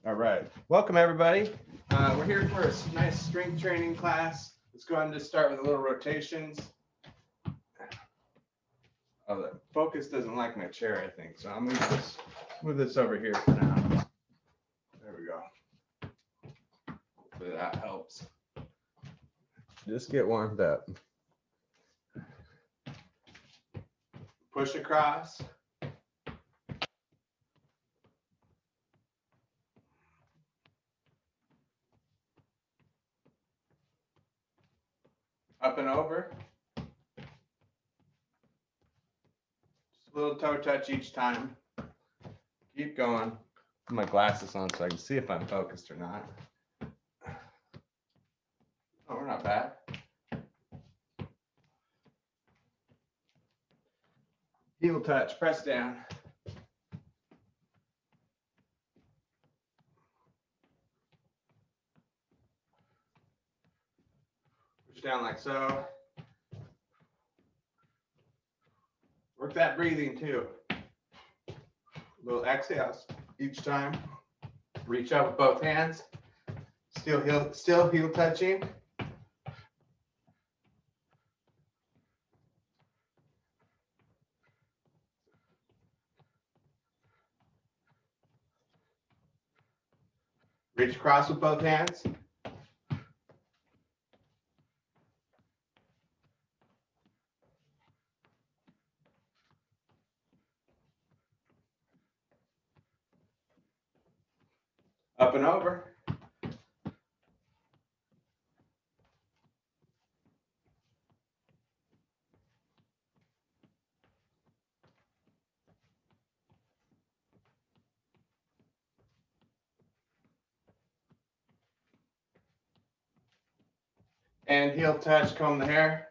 All right. Welcome, everybody. We're here for a nice strength training class. Let's go ahead and just start with a little rotations. Oh, the focus doesn't like my chair, I think. So I'll move this over here for now. There we go. Hopefully that helps. Just get warmed up. Push across. Up and over. Just a little toe touch each time. Keep going. Put my glasses on so I can see if I'm focused or not. Oh, we're not bad. Heel touch, press down. Push down like so. Work that breathing too. Little exhales each time. Reach up with both hands. Still heel touching. Reach across with both hands. Up and over. And heel touch, comb the hair.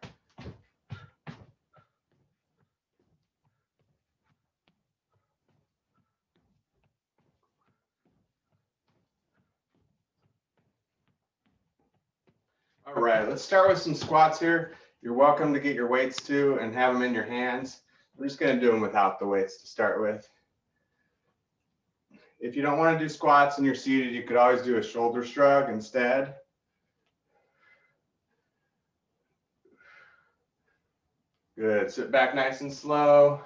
All right, let's start with some squats here. You're welcome to get your weights too and have them in your hands. We're just going to do them without the weights to start with. If you don't want to do squats and you're seated, you could always do a shoulder shrug instead. Good. Sit back nice and slow.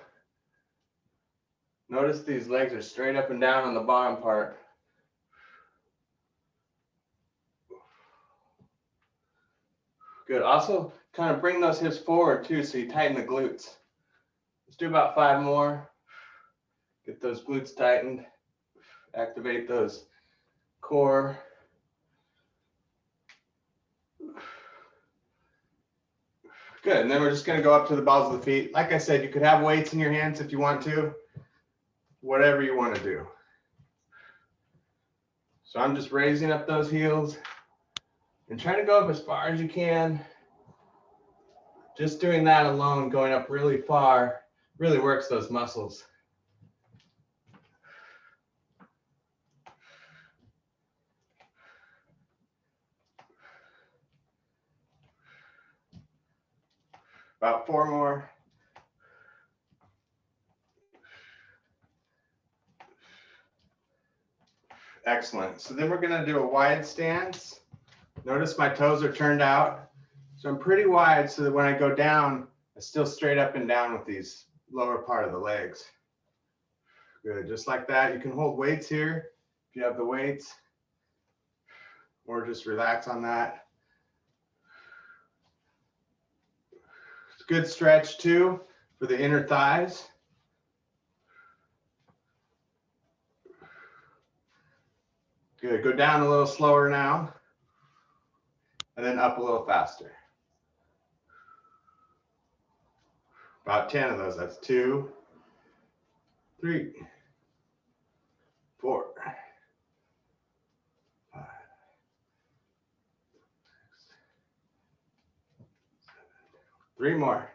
Notice these legs are straight up and down on the bottom part. Good. Also, kind of bring those hips forward too, so you tighten the glutes. Let's do about 5 more. Get those glutes tightened. Activate those core. Good. And then we're just going to go up to the balls of the feet. Like I said, you could have weights in your hands if you want to. Whatever you want to do. So I'm just raising up those heels and trying to go up as far as you can. Just doing that alone, going up really far, really works those muscles. About 4 more. Excellent. So then we're going to do a wide stance. Notice my toes are turned out. So I'm pretty wide so that when I go down, I still straight up and down with these lower part of the legs. Good. Just like that. You can hold weights here if you have the weights, or just relax on that. It's a good stretch too for the inner thighs. Good. Go down a little slower now, and then up a little faster. About 10 of those. That's 2, 3, 4, 5, 6, 7. 3 more.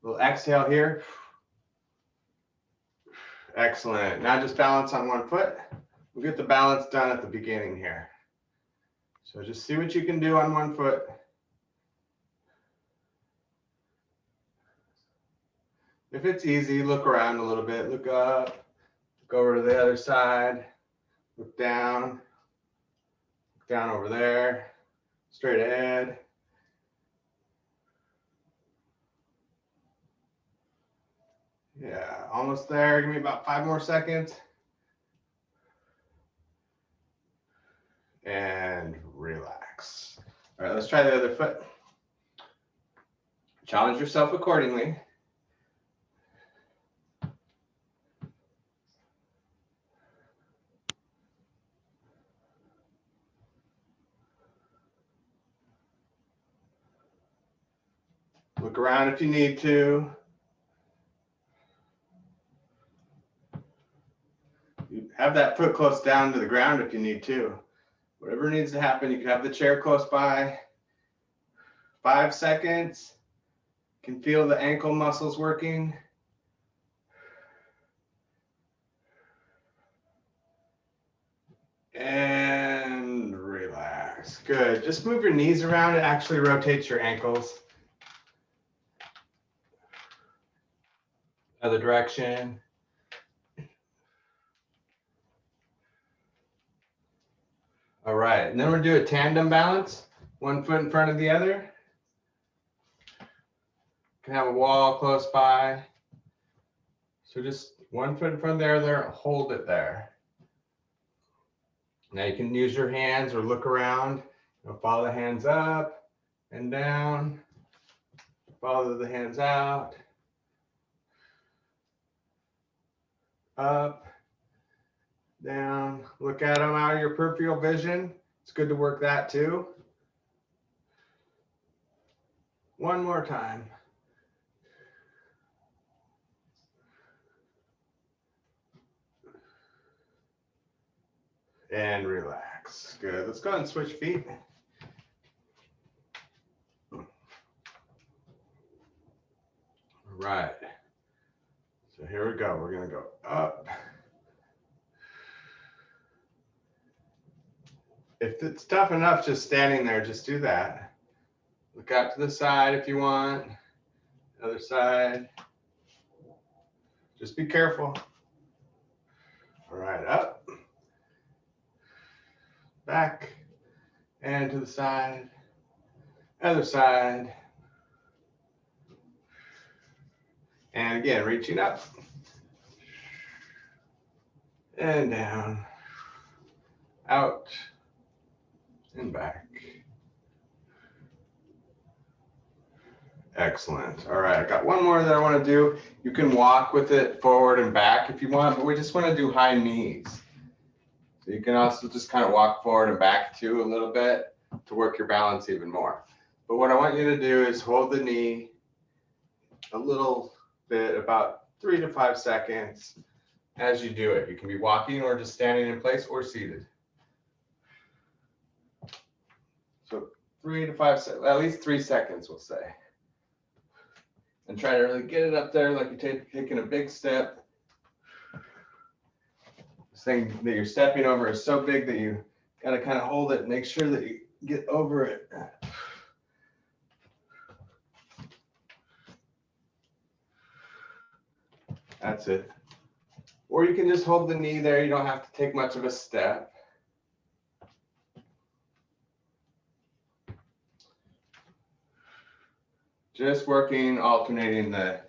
Little exhale here. Excellent. Now just balance on one foot. We'll get the balance done at the beginning here. So just see what you can do on one foot. If it's easy, look around a little bit, look up, Go over to the other side, look down over there, straight ahead. Yeah, almost there. Give me about 5 more seconds. And relax. All right, let's try the other foot. Challenge yourself accordingly. Look around if you need to. You have that foot close down to the ground if you need to. Whatever needs to happen, you can have the chair close by. 5 seconds. You can feel the ankle muscles working. And relax. Good. Just move your knees around. It actually rotates your ankles. Other direction. All right, and then we're gonna do a tandem balance. 1 foot in front of the other. You can have a wall close by. So just 1 foot in front of the other, hold it there. Now you can use your hands or look around. Follow the hands up and down. Follow the hands out. Up, down. Look at them out of your peripheral vision. It's good to work that too. 1 more time. And relax. Good. Let's go ahead and switch feet. All right. So here we go. We're going to go up. If it's tough enough just standing there, just do that. Look out to the side if you want. Other side. Just be careful. All right, up. Back and to the side, other side, and again, reaching up and down, out and back. Excellent. All right, I got 1 more that I want to do. You can walk with it forward and back if you want, but we just want to do high knees. So you can also just kind of walk forward and back too a little bit to work your balance even more. But what I want you to do is hold the knee a little bit, about 3 to 5 seconds as you do it. You can be walking or just standing in place or seated. So 3 to 5, at least 3 seconds, we'll say. And try to really get it up there like you're taking a big step. This thing that you're stepping over is so big that you got to kind of hold it and make sure that you get over it. That's it. Or you can just hold the knee there. You don't have to take much of a step. Just working, alternating the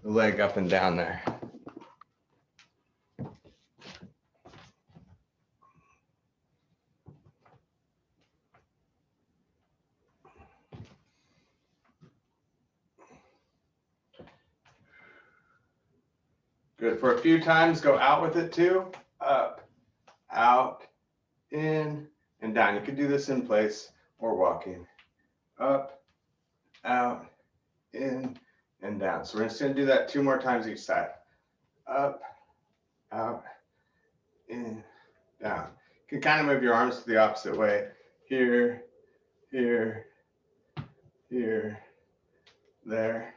leg up and down there. Good. For a few times, go out with it too. Up, out, in, and down. You could do this in place or walking. Up, out, in, and down. So we're just going to do that 2 more times each side. Up, out, in, down. You can kind of move your arms to the opposite way. Here, here, here, there.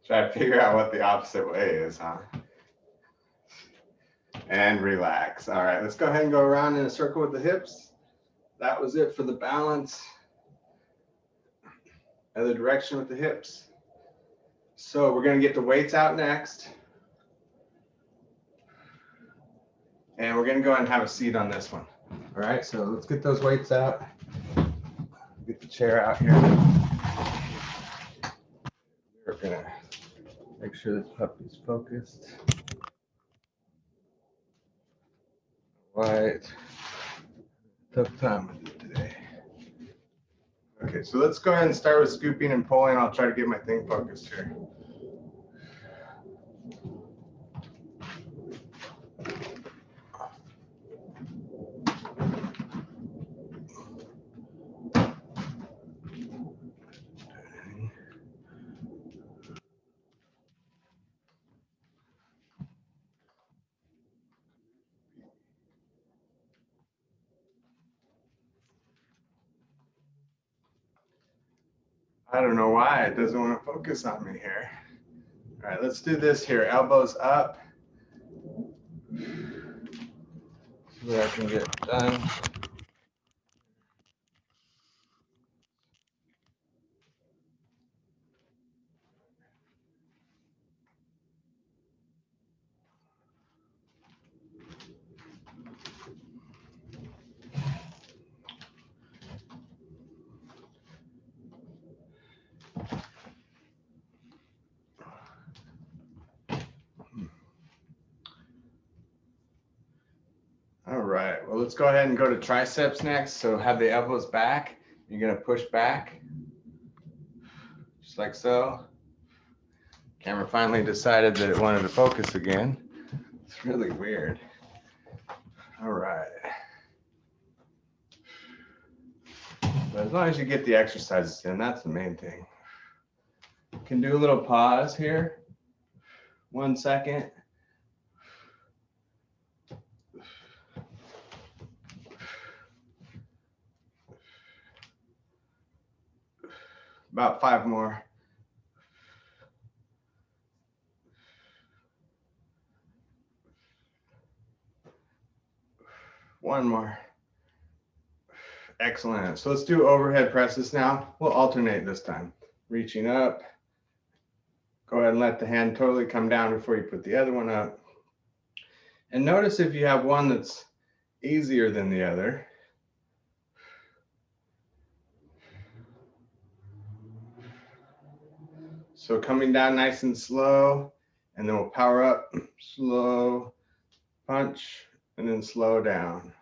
Try to figure out what the opposite way is, huh? And relax. All right, let's go ahead and go around in a circle with the hips. that was it for the balance and the direction with the hips. So we're going to get the weights out next. And we're going to go ahead and have a seat on this one. All right, so let's get those weights out. Get the chair out here. We're going to make sure this puppy's focused. Right. Tough time with it today. Okay, so let's go ahead and start with scooping and pulling. I'll try to get my thing focused here. I don't know why it doesn't want to focus on me here. All right, let's do this here. Elbows up. See what I can get done. All right, well, let's go ahead and go to triceps next. So have the elbows back. You're gonna push back, just like so. Camera finally decided that it wanted to focus again. It's really weird. All right. But as long as you get the exercises in, that's the main thing. You can do a little pause here. 1 second. About 5 more. One more. Excellent. So let's do overhead presses now. We'll alternate this time. Reaching up. Go ahead and let the hand totally come down before you put the other one up. And notice if you have one that's easier than the other. So coming down nice and slow, and then we'll power up, slow, punch, and then slow down.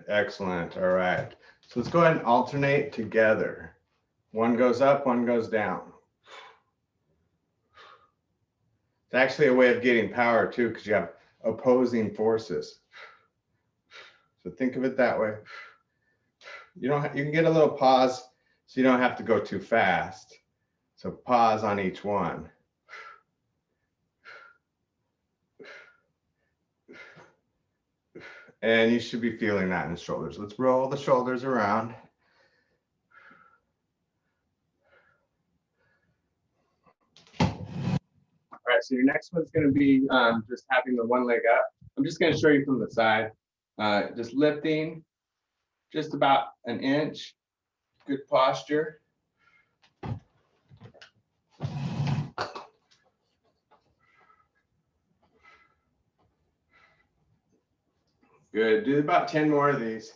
Excellent. All right. So let's go ahead and alternate together. One goes up, one goes down. It's actually a way of getting power too, because you have opposing forces. So think of it that way. You can get a little pause, so you don't have to go too fast. So pause on each one. And you should be feeling that in the shoulders. Let's roll the shoulders around. All right, so your next one's going to be just having the one leg up. I'm just going to show you from the side. Just lifting just about an inch. Good posture. Good. Do about 10 more of these.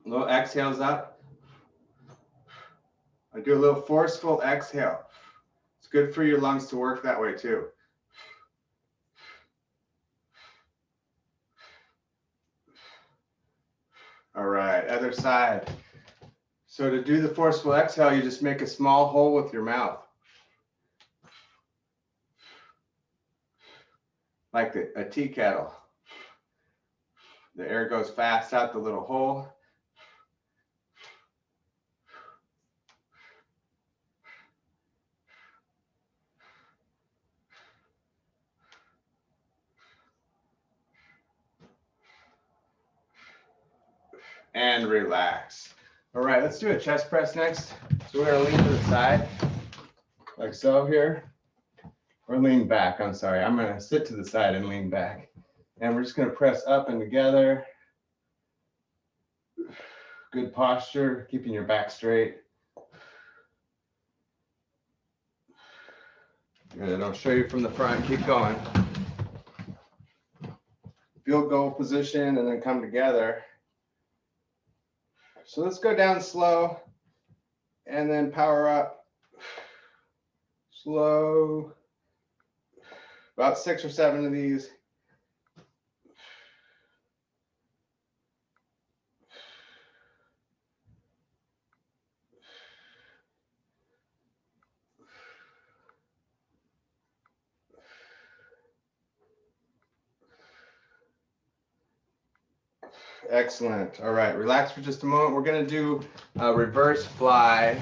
Little exhales up. I do a little forceful exhale. It's good for your lungs to work that way too. All right, other side. So to do the forceful exhale, you just make a small hole with your mouth. Like a tea kettle. The air goes fast out the little hole. And relax. All right, let's do a chest press next. So we're gonna lean to the side, like so here. or lean back. I'm sorry. I'm going to sit to the side and lean back. And we're just going to press up and together. Good posture, keeping your back straight. Good. I'll show you from the front. Keep going. Field goal position and then come together. So let's go down slow and then power up. Slow. About 6 or 7 of these. Excellent. All right, relax for just a moment. We're going to do a reverse fly.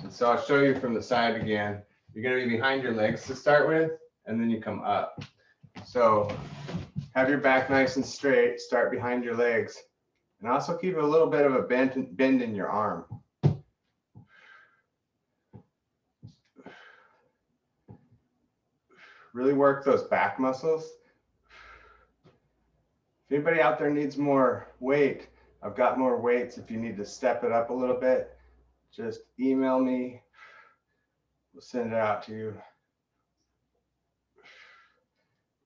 So I'll show you from the side again. You're going to be behind your legs to start with, and then you come up. So have your back nice and straight. Start behind your legs. And also keep a little bit of a bend in your arm. Really work those back muscles. If anybody out there needs more weight, I've got more weights. If you need to step it up a little bit, just email me. We'll send it out to you.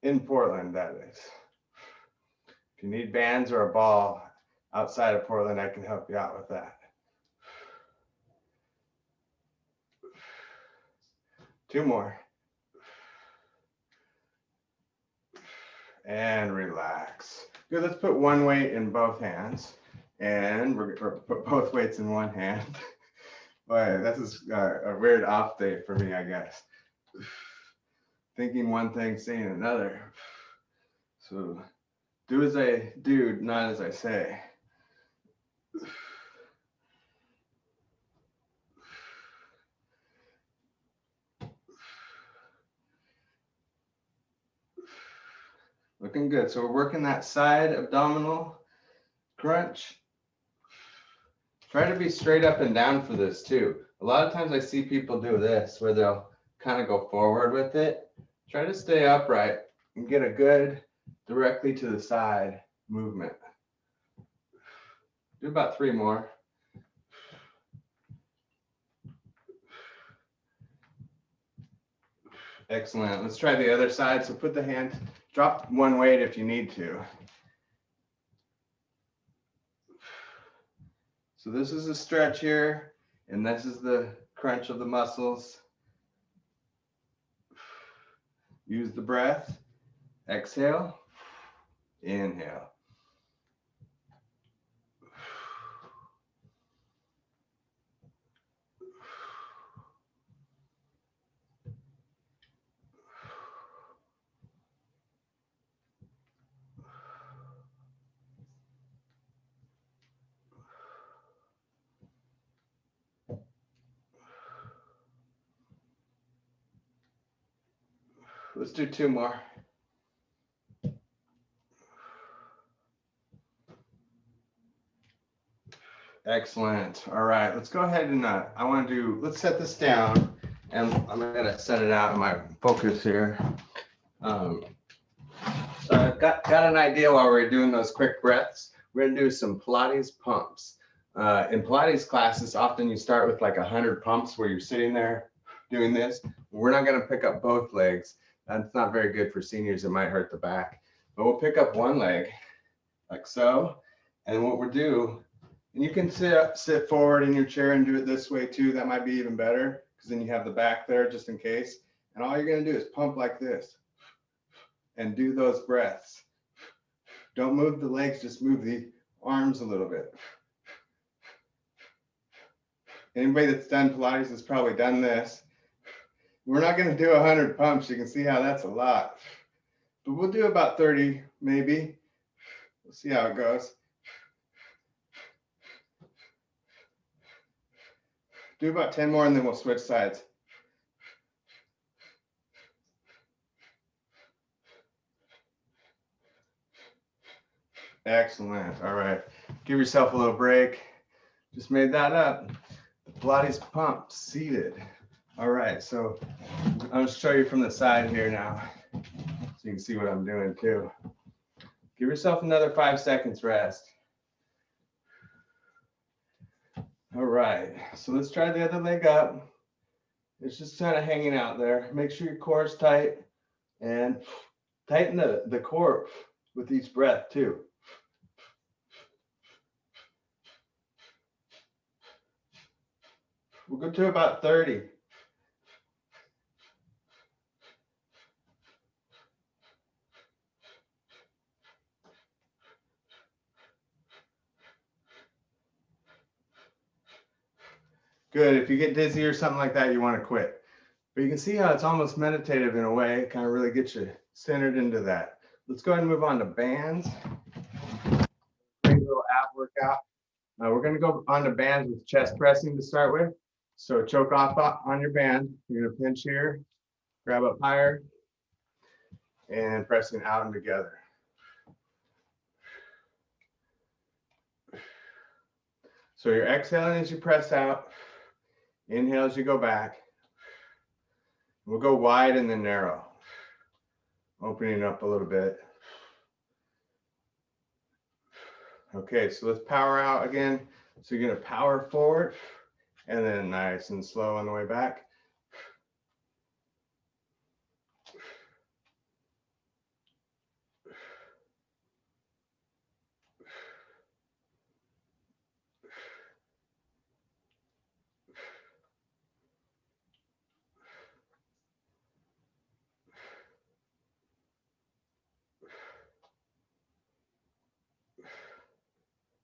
In Portland, that is. If you need bands or a ball outside of Portland, I can help you out with that. 2 more. And relax. Good, let's put one weight in both hands. And we're going to put both weights in one hand. Boy, this is a weird off day for me, I guess. Thinking one thing, saying another. So do as I do, not as I say. Looking good. So we're working that side abdominal crunch. Try to be straight up and down for this too. A lot of times I see people do this where they'll kind of go forward with it. Try to stay upright and get a good directly to the side movement. Do about 3 more. Excellent. Let's try the other side. So put the hand, drop one weight if you need to. So this is a stretch here, and this is the crunch of the muscles. Use the breath. Exhale. Inhale. Let's do 2 more. Excellent. All right, let's go ahead and let's set this down, and I'm gonna set it out in my focus here. So I've got an idea while we're doing those quick breaths. We're gonna do some Pilates pumps. In Pilates classes, often you start with like 100 pumps where you're sitting there doing this. We're not gonna pick up both legs. That's not very good for seniors. It might hurt the back. But we'll pick up one leg, like so. And what we'll do, and you can sit forward in your chair and do it this way too. That might be even better because then you have the back there just in case. And all you're gonna do is pump like this and do those breaths. Don't move the legs, just move the arms a little bit. Anybody that's done Pilates has probably done this. We're not going to do 100 pumps. You can see how that's a lot. But we'll do about 30 maybe. We'll see how it goes. Do about 10 more and then we'll switch sides. Excellent. All right. Give yourself a little break. Just made that up. The Pilates pump seated. All right. So I'll show you from the side here now, so you can see what I'm doing too. Give yourself another 5 seconds rest. All right, so let's try the other leg up. It's just kind of hanging out there. Make sure your core is tight and tighten the core with each breath too. We'll go to about 30. Good. If you get dizzy or something like that, you want to quit. But you can see how it's almost meditative in a way. It kind of really gets you centered into that. Let's go ahead and move on to bands. Great little ab workout. We're going to go on to bands with chest pressing to start with. So choke off on your band. You're going to pinch here, grab up higher, and pressing out and together. So you're exhaling as you press out. Inhale as you go back. We'll go wide and then narrow. Opening up a little bit. Okay, so let's power out again. So you're going to power forward and then nice and slow on the way back.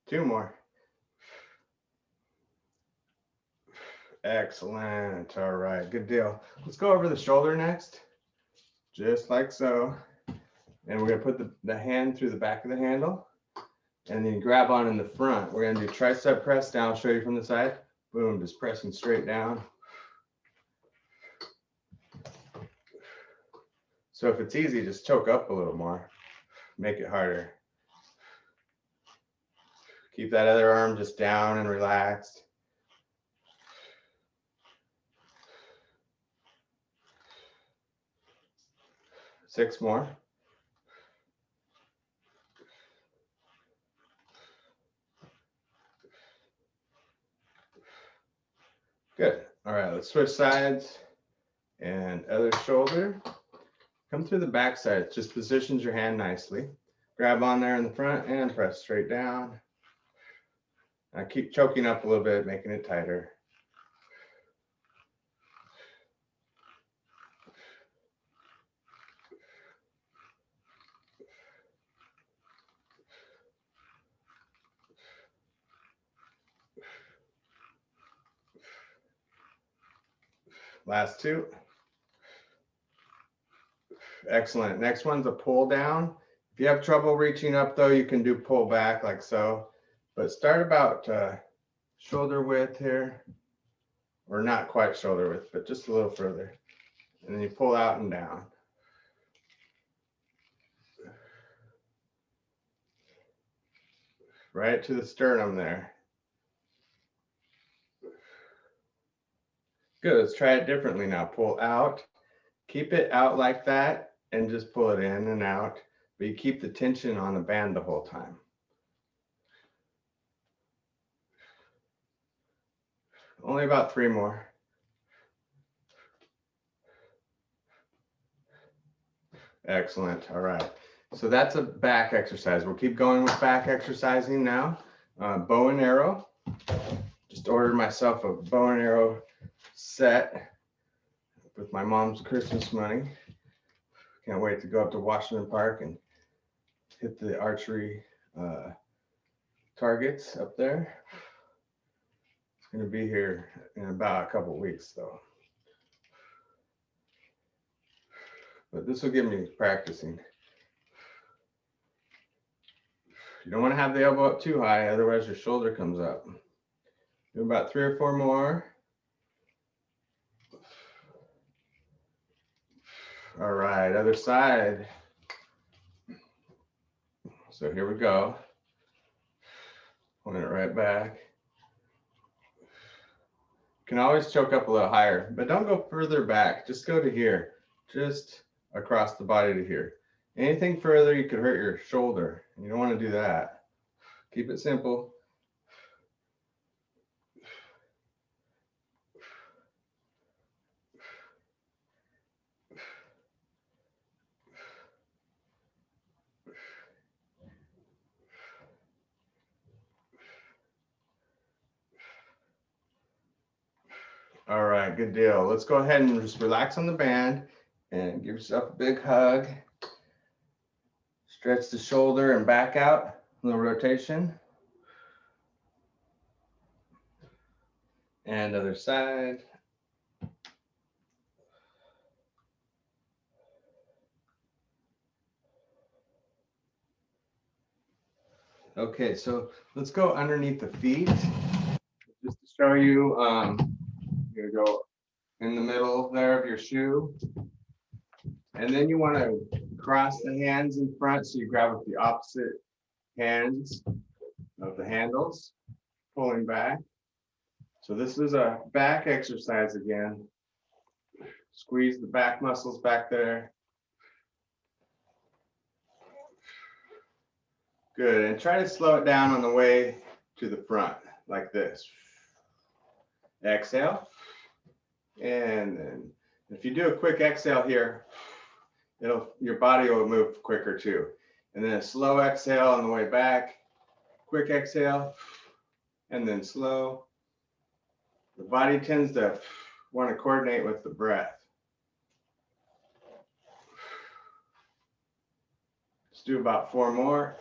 Two more. Excellent. All right, good deal. Let's go over the shoulder next, just like so. And we're going to put the hand through the back of the handle and then grab on in the front. We're going to do tricep press down. I'll show you from the side. Boom, just pressing straight down. So if it's easy, just choke up a little more. Make it harder. Keep that other arm just down and relaxed. Six more. Good. All right, let's switch sides. And other shoulder. Come through the back side. It just positions your hand nicely. Grab on there in the front and press straight down. Now keep choking up a little bit, making it tighter. Last two. Excellent. Next one's a pull down. If you have trouble reaching up though, you can do pull back like so. But start about shoulder width here, or not quite shoulder width, but just a little further. And then you pull out and down. Right to the sternum there. Good, let's try it differently now. Pull out, keep it out like that, and just pull it in and out. But you keep the tension on the band the whole time. Only about three more. Excellent, all right. So that's a back exercise. We'll keep going with back exercising now. Bow and arrow. Just ordered myself a bow and arrow set with my mom's Christmas money. Can't wait to go up to Washington Park and hit the archery targets up there. It's going to be here in about a couple weeks though. But this will get me practicing. You don't want to have the elbow up too high, otherwise your shoulder comes up. Do about 3 or 4 more. All right, other side. So here we go. Pulling it right back. Can always choke up a little higher, but don't go further back. Just go to here, just across the body to here. Anything further, you could hurt your shoulder. You don't want to do that. Keep it simple. All right, good deal. Let's go ahead and just relax on the band and give yourself a big hug. Stretch the shoulder and back out, a little rotation. And other side. Okay, so let's go underneath the feet. Just to show you, you're gonna go in the middle there of your shoe. And then you want to cross the hands in front, so you grab with the opposite hands of the handles, pulling back. So this is a back exercise again. Squeeze the back muscles back there. Good, and try to slow it down on the way to the front, like this. Exhale, and then if you do a quick exhale here, your body will move quicker too. And then a slow exhale on the way back, quick exhale, and then slow. The body tends to want to coordinate with the breath. Let's do about 4 more.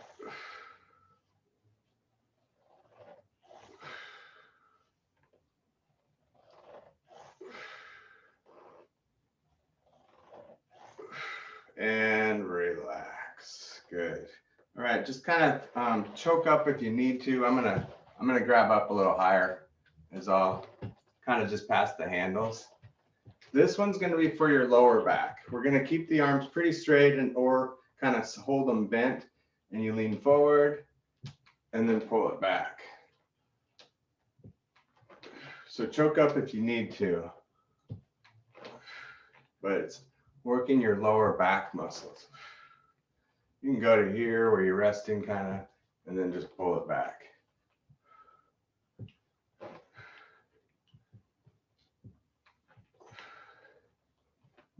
And relax. Good. All right, just kind of choke up if you need to. I'm gonna grab up a little higher, is all. Kind of just past the handles. This one's going to be for your lower back. We're going to keep the arms pretty straight and or kind of hold them bent, and you lean forward and then pull it back. So choke up if you need to, but it's working your lower back muscles. You can go to here where you're resting kind of, and then just pull it back.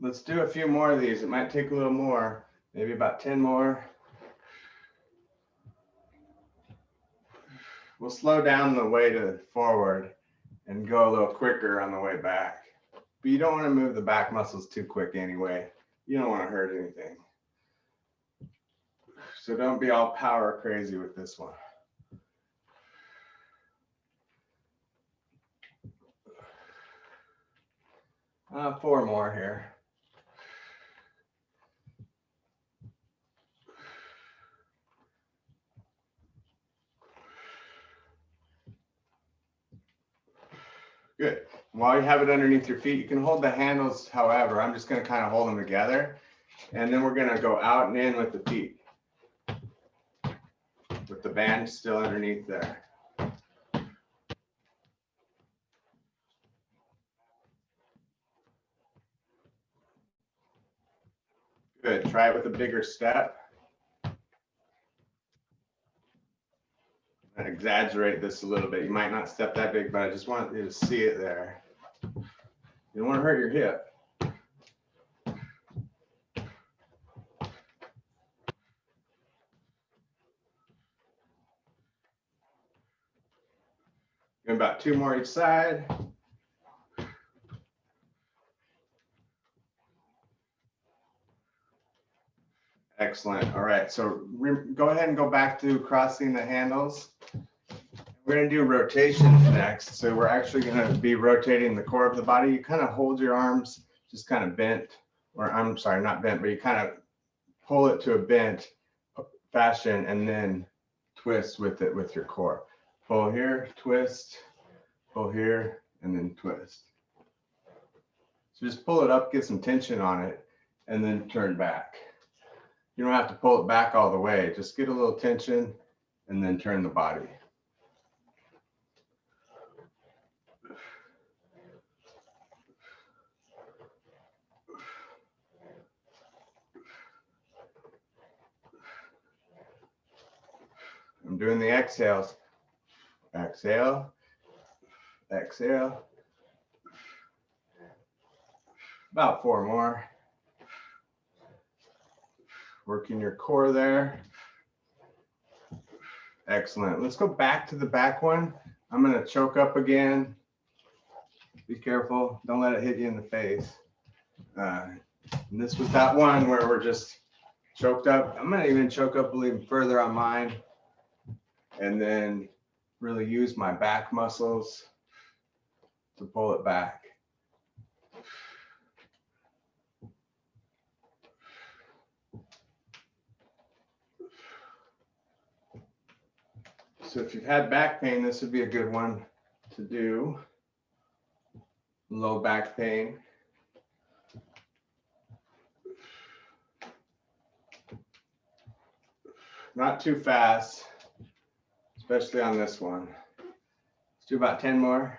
Let's do a few more of these. It might take a little more, maybe about 10 more. We'll slow down the way to forward and go a little quicker on the way back. But you don't want to move the back muscles too quick anyway. You don't want to hurt anything. So don't be all power crazy with this one. Four more here. Good. While you have it underneath your feet, you can hold the handles, however. I'm just going to kind of hold them together. And then we're going to go out and in with the feet, with the band still underneath there. Good. Try it with a bigger step. I exaggerate this a little bit. You might not step that big, but I just want you to see it there. You don't want to hurt your hip. And about 2 more each side. Excellent. All right, so go ahead and go back to crossing the handles. We're going to do rotations next. So we're actually going to be rotating the core of the body. You kind of hold your arms just kind of bent, or I'm sorry, not bent, but you kind of pull it to a bent fashion and then twist with it with your core. Pull here, twist, pull here, and then twist. So just pull it up, get some tension on it, and then turn back. You don't have to pull it back all the way. Just get a little tension and then turn the body. I'm doing the exhales. Exhale, exhale. About 4 more. Working your core there. Excellent. Let's go back to the back one. I'm going to choke up again. Be careful. Don't let it hit you in the face. And this was that one where we're just choked up. I'm going to even choke up a little further on mine. And then really use my back muscles to pull it back. So if you've had back pain, this would be a good one to do. Low back pain. Not too fast, especially on this one. Let's do about 10 more.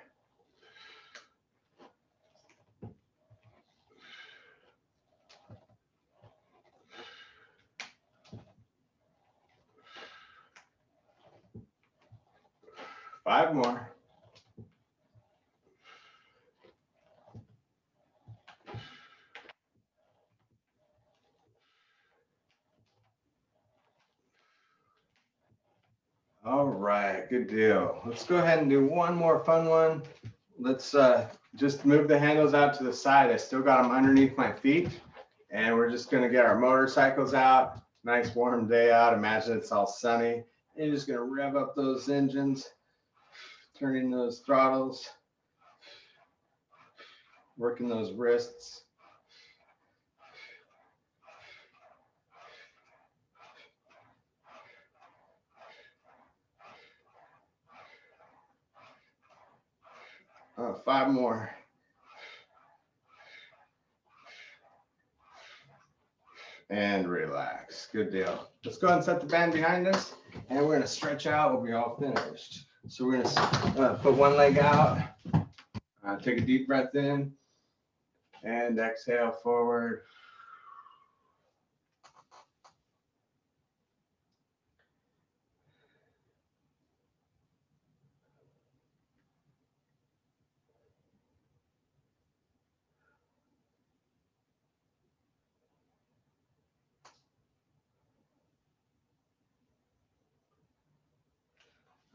Five more. All right, good deal. Let's go ahead and do one more fun one. Let's just move the handles out to the side. I still got them underneath my feet. And we're just gonna get our motorcycles out. Nice warm day out. Imagine it's all sunny. And you're just gonna rev up those engines, turning those throttles, working those wrists. Five more. And relax. Good deal. Let's go ahead and set the band behind us, and we're going to stretch out. We'll be all finished. So we're going to put one leg out, take a deep breath in, and exhale forward.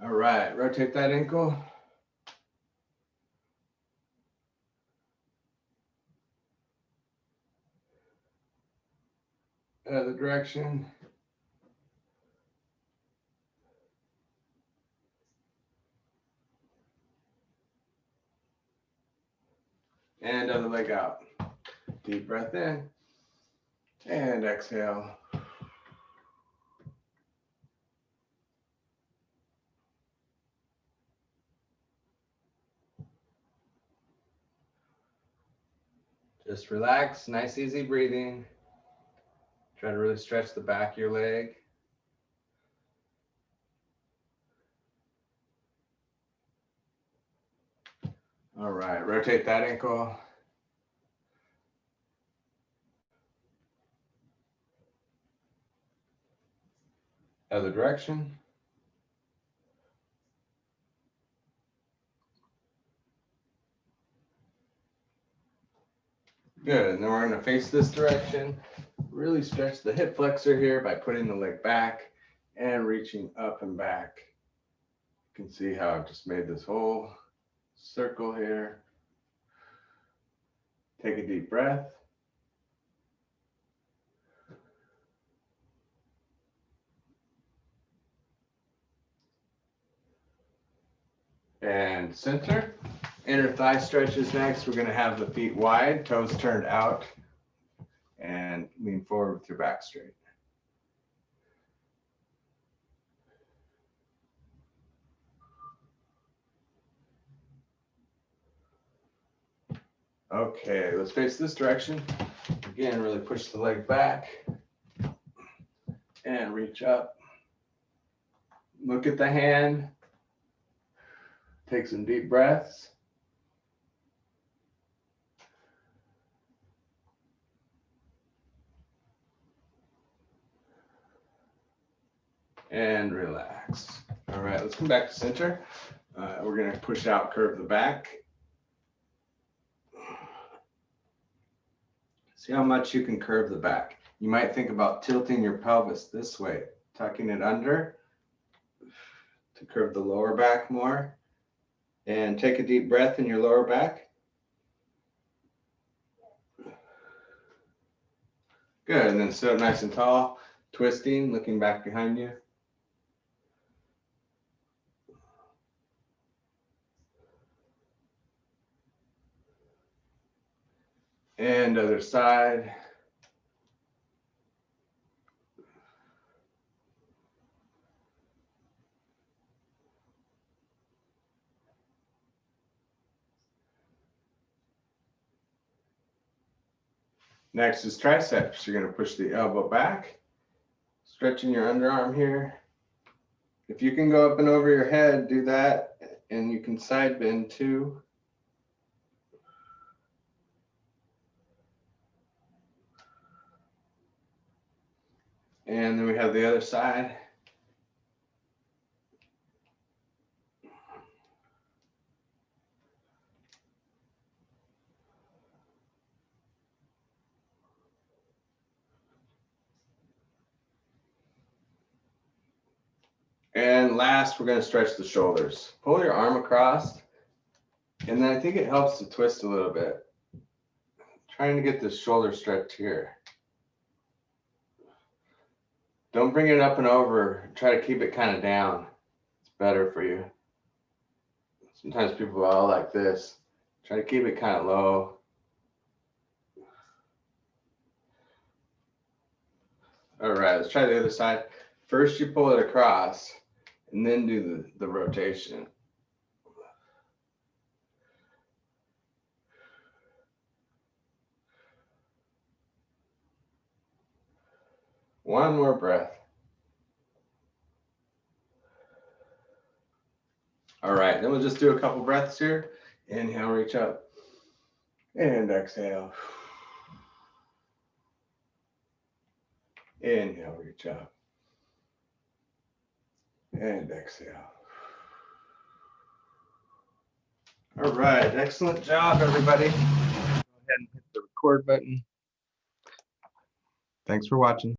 All right, rotate that ankle. Other direction. And other leg out. Deep breath in and exhale. Just relax, nice easy breathing. Try to really stretch the back of your leg. All right, rotate that ankle. Other direction. Good, and then we're gonna face this direction. Really stretch the hip flexor here by putting the leg back and reaching up and back. You can see how I've just made this whole circle here. Take a deep breath. And center. Inner thigh stretches next. We're going to have the feet wide, toes turned out, and lean forward with your back straight. Okay, let's face this direction. Again, really push the leg back and reach up. Look at the hand. Take some deep breaths. and relax. All right, let's come back to center. We're gonna push out, curve the back. See how much you can curve the back. You might think about tilting your pelvis this way, tucking it under to curve the lower back more. And take a deep breath in your lower back. Good, and then sit up nice and tall, twisting, looking back behind you. And other side. Next is triceps. You're going to push the elbow back, stretching your underarm here. If you can go up and over your head, do that, and you can side bend too. And then we have the other side. And last, we're going to stretch the shoulders. Pull your arm across, and then I think it helps to twist a little bit. Trying to get the shoulder stretch here. Don't bring it up and over. Try to keep it kind of down. It's better for you. Sometimes people are all like this. Try to keep it kind of low. All right, let's try the other side. First, you pull it across, and then do the rotation. One more breath. All right, then we'll just do a couple breaths here. Inhale, reach up, and exhale. Inhale, reach up, and exhale. All right, excellent job, everybody. Go ahead and hit the record button. Thanks for watching.